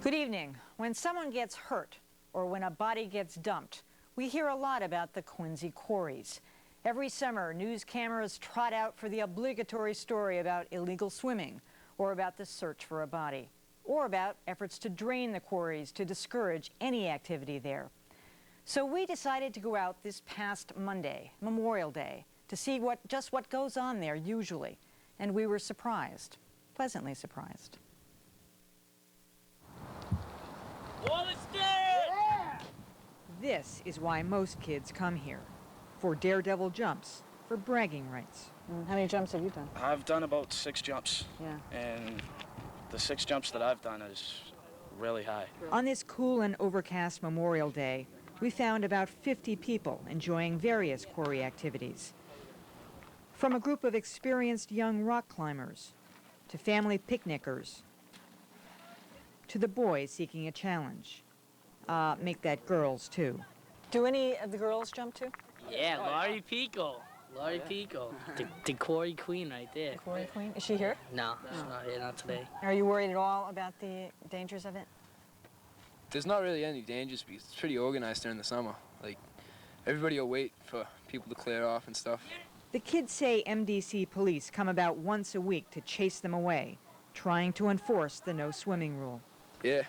Good evening. When someone gets hurt or when a body gets dumped, we hear a lot about the Quincy Quarries. Every summer, news cameras trot out for the obligatory story about illegal swimming, or about the search for a body, or about efforts to drain the quarries to discourage any activity there. So we decided to go out this past Monday, Memorial Day, to see just what goes on there usually. And we were surprised, pleasantly surprised. This is why most kids come here, for daredevil jumps, for bragging rights. How many jumps have you done? I've done about 6 jumps. Yeah. And the 6 jumps that I've done is really high. On this cool and overcast Memorial Day, we found about 50 people enjoying various quarry activities. From a group of experienced young rock climbers, to family picnickers, to the boys seeking a challenge. Make that girls, too. Do any of the girls jump too? Yeah, Laurie Pico. Laurie Pico. The quarry queen right there. The quarry queen? Is she here? No, she's not here, not today. Are you worried at all about the dangers of it? There's not really any dangers because it's pretty organized during the summer. Like, everybody will wait for people to clear off and stuff. The kids say MDC police come about once a week to chase them away, trying to enforce the no swimming rule. Yeah,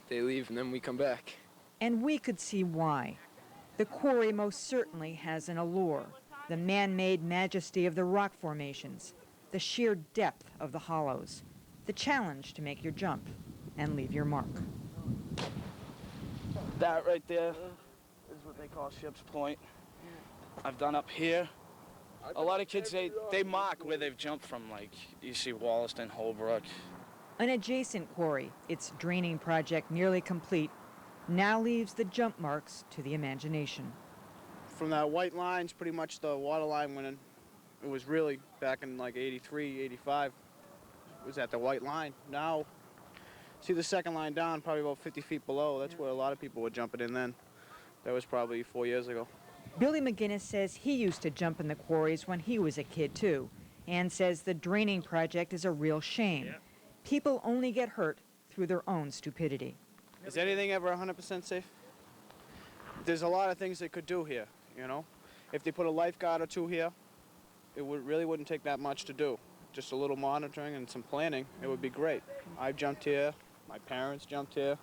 they leave and then we come back. And we could see why. The quarry most certainly has an allure. The man-made majesty of the rock formations, the sheer depth of the hollows, the challenge to make your jump and leave your mark. That right there is what they call Ship's Point. I've done up here. A lot of kids, they mock where they've jumped from, like you see Wollaston, Holbrook. An adjacent quarry, its draining project nearly complete, now leaves the jump marks to the imagination. From that white line's pretty much the water line when it was really back in like 83, 85. It was at the white line. Now, see the second line down, probably about 50 feet below. That's where a lot of people were jumping in then. That was probably 4 years ago. Billy McGinnis says he used to jump in the quarries when he was a kid too, and says the draining project is a real shame. Yeah. People only get hurt through their own stupidity. Is anything ever 100% safe? There's a lot of things they could do here, you know? If they put a lifeguard or two here, it really wouldn't take that much to do. Just a little monitoring and some planning, it would be great. I've jumped here, my parents jumped here.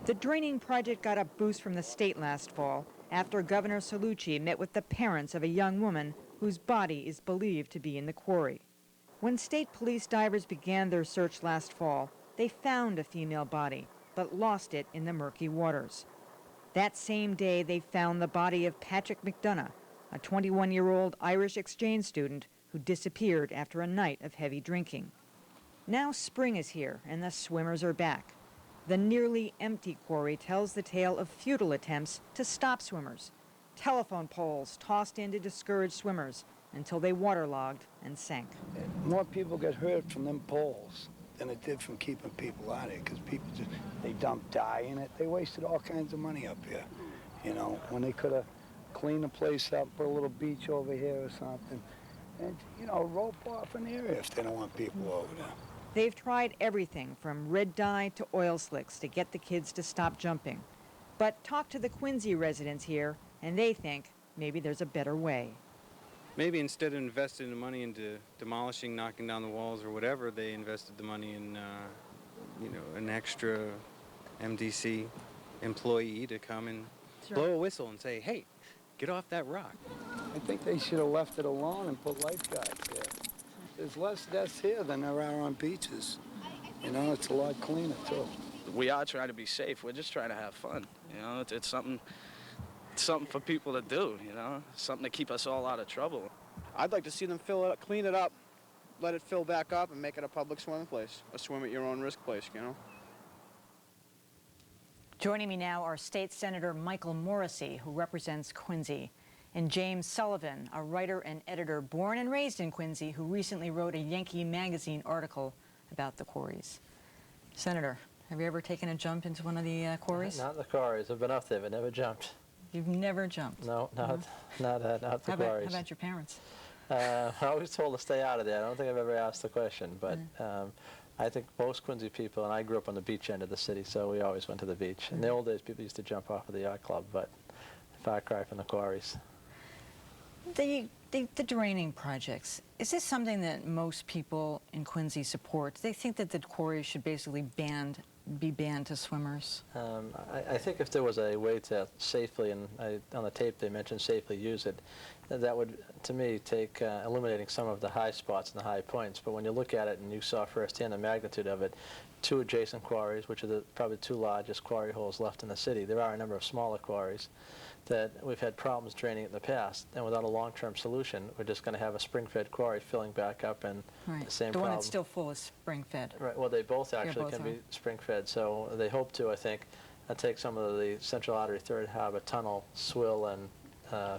The draining project got a boost from the state last fall after Governor Cellucci met with the parents of a young woman whose body is believed to be in the quarry. When state police divers began their search last fall, they found a female body, but lost it in the murky waters. That same day, they found the body of Patrick McDonough, a 21-year-old Irish exchange student who disappeared after a night of heavy drinking. Now spring is here, and the swimmers are back. The nearly empty quarry tells the tale of futile attempts to stop swimmers. Telephone poles tossed in to discourage swimmers until they waterlogged and sank. More people get hurt from them poles than it did from keeping people out of it, because people just, they dumped dye in it. They wasted all kinds of money up here, you know, when they could have cleaned the place up, put a little beach over here or something, and, you know, rope off an area if they don't want people over there. They've tried everything from red dye to oil slicks to get the kids to stop jumping. But talk to the Quincy residents here, and they think maybe there's a better way. Maybe instead of investing the money into demolishing, knocking down the walls or whatever, they invested the money in, you know, an extra MDC employee to come and blow a whistle and say, hey, get off that rock. I think they should have left it alone and put lifeguards there. There's less deaths here than there are on beaches. You know, it's a lot cleaner, too. We are trying to be safe. We're just trying to have fun. You know, it's something for people to do, you know, something to keep us all out of trouble. I'd like to see them fill it up, clean it up, let it fill back up, and make it a public swimming place, a swim at your own risk place, you know. Joining me now are State Senator Michael Morrissey, who represents Quincy, and James Sullivan, a writer and editor born and raised in Quincy, who recently wrote a Yankee magazine article about the quarries. Senator, have you ever taken a jump into one of the quarries? Not the quarries. I've been up there, but never jumped. You've never jumped? No, not the quarries. How about your parents? I was told to stay out of there. I don't think I've ever asked the question, but I think most Quincy people, and I grew up on the beach end of the city, so we always went to the beach. In the old days, people used to jump off of the yacht club, but far cry from the quarries. The draining projects, is this something that most people in Quincy support? They think that the quarry should basically be banned to swimmers? I think if there was a way to safely, and on the tape they mentioned safely use it, that would, to me, take eliminating some of the high spots and the high points. But when you look at it and you saw firsthand the magnitude of it, 2 adjacent quarries, which are probably the 2 largest quarry holes left in the city. There are a number of smaller quarries that we've had problems draining in the past, and without a long-term solution, we're just going to have a spring-fed quarry filling back up and Right. the same The problem. one that's still full is spring-fed. Right. Well, they both actually both can are. be spring-fed, so they hope to, I think, take some of the Central Artery Third Harbor Tunnel swill and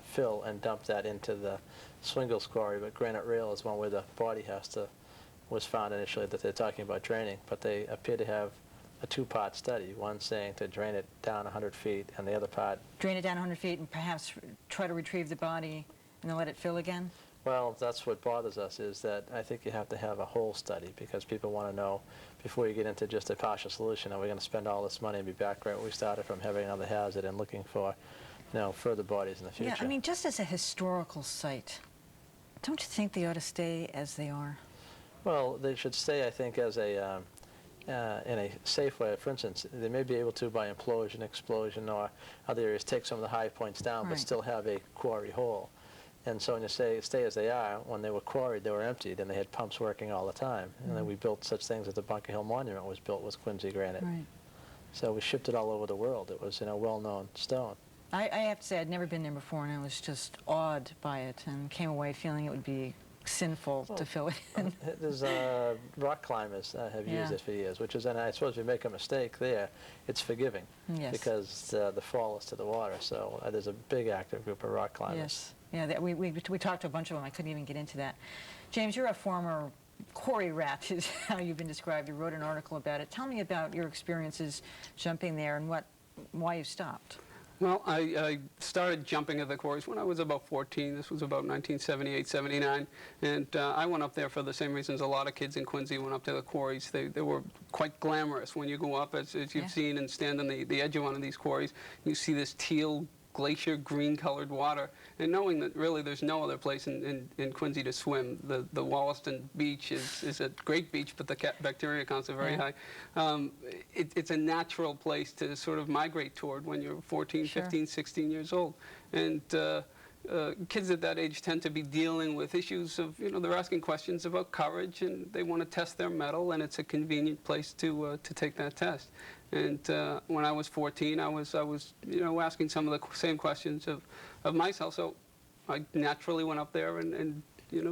fill and dump that into the Swingles Quarry. But Granite Rail is one where the body was found initially that they're talking about draining, but they appear to have a 2-part study, one saying to drain it down 100 feet, and the other part... Drain it down 100 feet and perhaps try to retrieve the body and then let it fill again? Well, that's what bothers us, is that I think you have to have a whole study, because people want to know, before you get into just a partial solution, are we going to spend all this money and be back right where we started from, having another hazard and looking for, further bodies in the future? Yeah, I mean, just as a historical site, don't you think they ought to stay as they are? Well, they should stay, I think, as a... in a safe way. For instance, they may be able to, by implosion, explosion, or other areas, take some of the high points down, but Right. still have a quarry hole. And so when you say stay as they are, when they were quarried, they were emptied, and they had pumps working all the time. And then we built such things as the Bunker Hill Monument was built with Quincy granite. Right. So we shipped it all over the world. It was, well-known stone. I have to say, I'd never been there before, and I was just awed by it and came away feeling it would be sinful to fill it in. There's rock climbers have used Yeah. it for years, which is, and I suppose if you make a mistake there, it's forgiving, Yes. because the fall is to the water. So there's a big active group of rock climbers. Yes. Yeah, we talked to a bunch of them. I couldn't even get into that. James, you're a former quarry rat, is how you've been described. You wrote an article about it. Tell me about your experiences jumping there and why you stopped. Well, I started jumping at the quarries when I was about 14. This was about 1978, 79. And I went up there for the same reasons a lot of kids in Quincy went up to the quarries. They were quite glamorous when you go up, as you've Yeah. seen, and stand on the edge of one of these quarries. You see this teal glacier green-colored water, and knowing that really there's no other place in Quincy to swim. The Wollaston Beach is a great beach, but the bacteria counts are very Yeah. high. It's a natural place to sort of migrate toward when you're 14, Sure. 15, 16 years old. And kids at that age tend to be dealing with issues of, they're asking questions about courage, and they want to test their mettle, and it's a convenient place to take that test. And when I was 14, I was asking some of the same questions of myself. So I naturally went up there and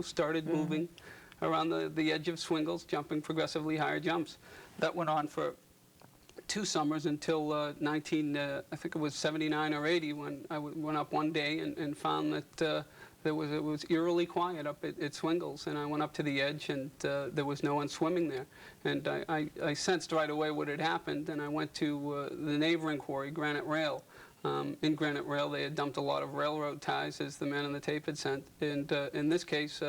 started moving around the edge of Swingles, jumping progressively higher jumps. That went on for 2 summers until I think it was 79 or 80, when I went up one day and found that it was eerily quiet up at Swingles, and I went up to the edge, and there was no one swimming there. And I sensed right away what had happened, and I went to the neighboring quarry, Granite Rail. In Granite Rail, they had dumped a lot of railroad ties, as the man on the tape had sent. And in this case,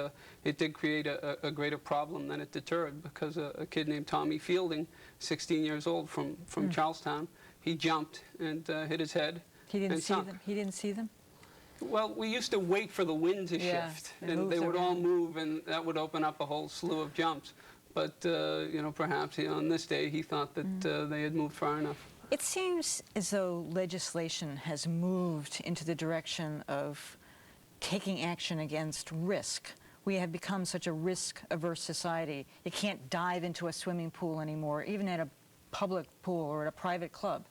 it did create a greater problem than it deterred, because a kid named Tommy Fielding, 16 years old from Charlestown, he jumped and hit his head. He didn't and see sunk. them? He didn't see them? Well, we used to wait for the wind to Yeah, shift, it and moves they would all around. move, and that would open up a whole slew of jumps. But, perhaps on this day he thought that they had moved far enough. It seems as though legislation has moved into the direction of taking action against risk. We have become such a risk-averse society. You can't dive into a swimming pool anymore, even at a public pool or at a private club.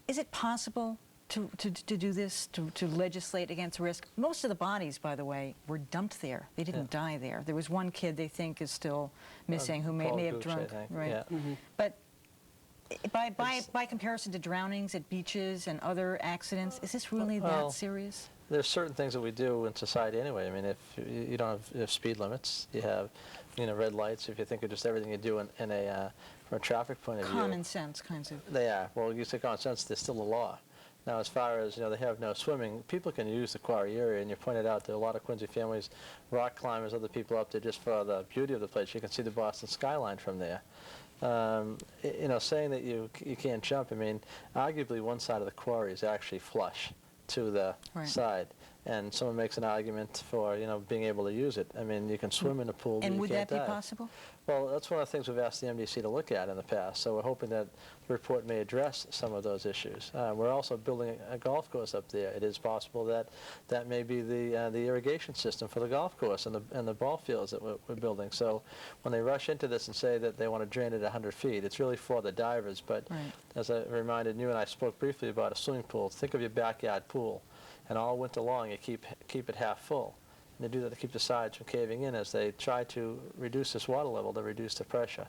Is it possible to do this, to legislate against risk? Most of the bodies, by the way, were dumped there. They didn't die there. There was one kid they think is still missing who may have Gooch, I drunk. think. Right. Yeah. But by comparison to drownings at beaches and other accidents, is this really Well, that serious? There's certain things that we do in society anyway. I mean, if you don't have speed limits, you have, red lights. If you think of just everything you do from a traffic point of view. Common sense kinds of. They are. Well, you say common sense, there's still a law. Now, as far as, they have no swimming, people can use the quarry area, and you pointed out there are a lot of Quincy families, rock climbers, other people up there just for the beauty of the place. You can see the Boston skyline from there. Saying that you can't jump, I mean, arguably one side of the quarry is actually flush to the side. And someone makes an argument for, being able to use it. I mean, you can swim in a pool, but you can't dive. And would that be possible? Well, that's one of the things we've asked the MDC to look at in the past, so we're hoping that the report may address some of those issues. We're also building a golf course up there. It is possible that that may be the irrigation system for the golf course and the ball fields that we're building. So when they rush into this and say that they want to drain it 100 feet, it's really for the divers. But as I reminded you, and I spoke briefly about a swimming pool, think of your backyard pool, and all winter long you keep it half full. And they do that to keep the sides from caving in as they try to reduce this water level to reduce the pressure.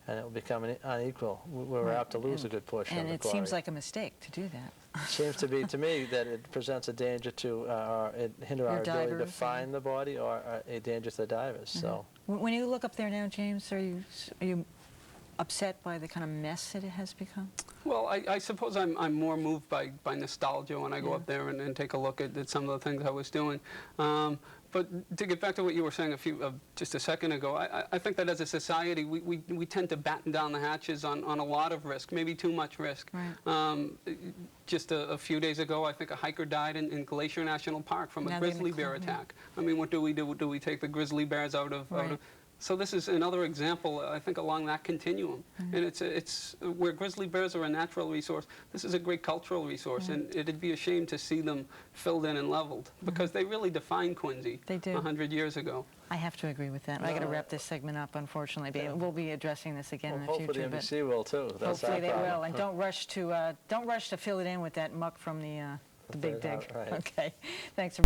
And it will become unequal. We're apt to lose a good portion of the quarry. And it seems like a mistake to do that. It seems to be, to me, that it presents a danger to, it hinder our ability to find the body, or a danger to the divers. So, when you look up there now, James, are you upset by the kind of mess that it has become? Well, I suppose I'm more moved by nostalgia when I go up there and take a look at some of the things I was doing. But to get back to what you were saying just a second ago, I think that as a society we tend to batten down the hatches on a lot of risk, maybe too much risk. Just a few days ago, I think a hiker died in Glacier National Park from a grizzly bear attack. I mean, what do we do? Do we take the grizzly bears out of So this is another example, I think, along that continuum. And it's where grizzly bears are a natural resource. This is a great cultural resource, and it'd be a shame to see them filled in and leveled, because they really defined Quincy 100 years ago. I have to agree with that. I got to wrap this segment up, unfortunately. We'll be addressing this again in the future. Hopefully the NBC will too. That's hopefully they will, and don't rush to fill it in with that muck from the big dig. Okay, thanks.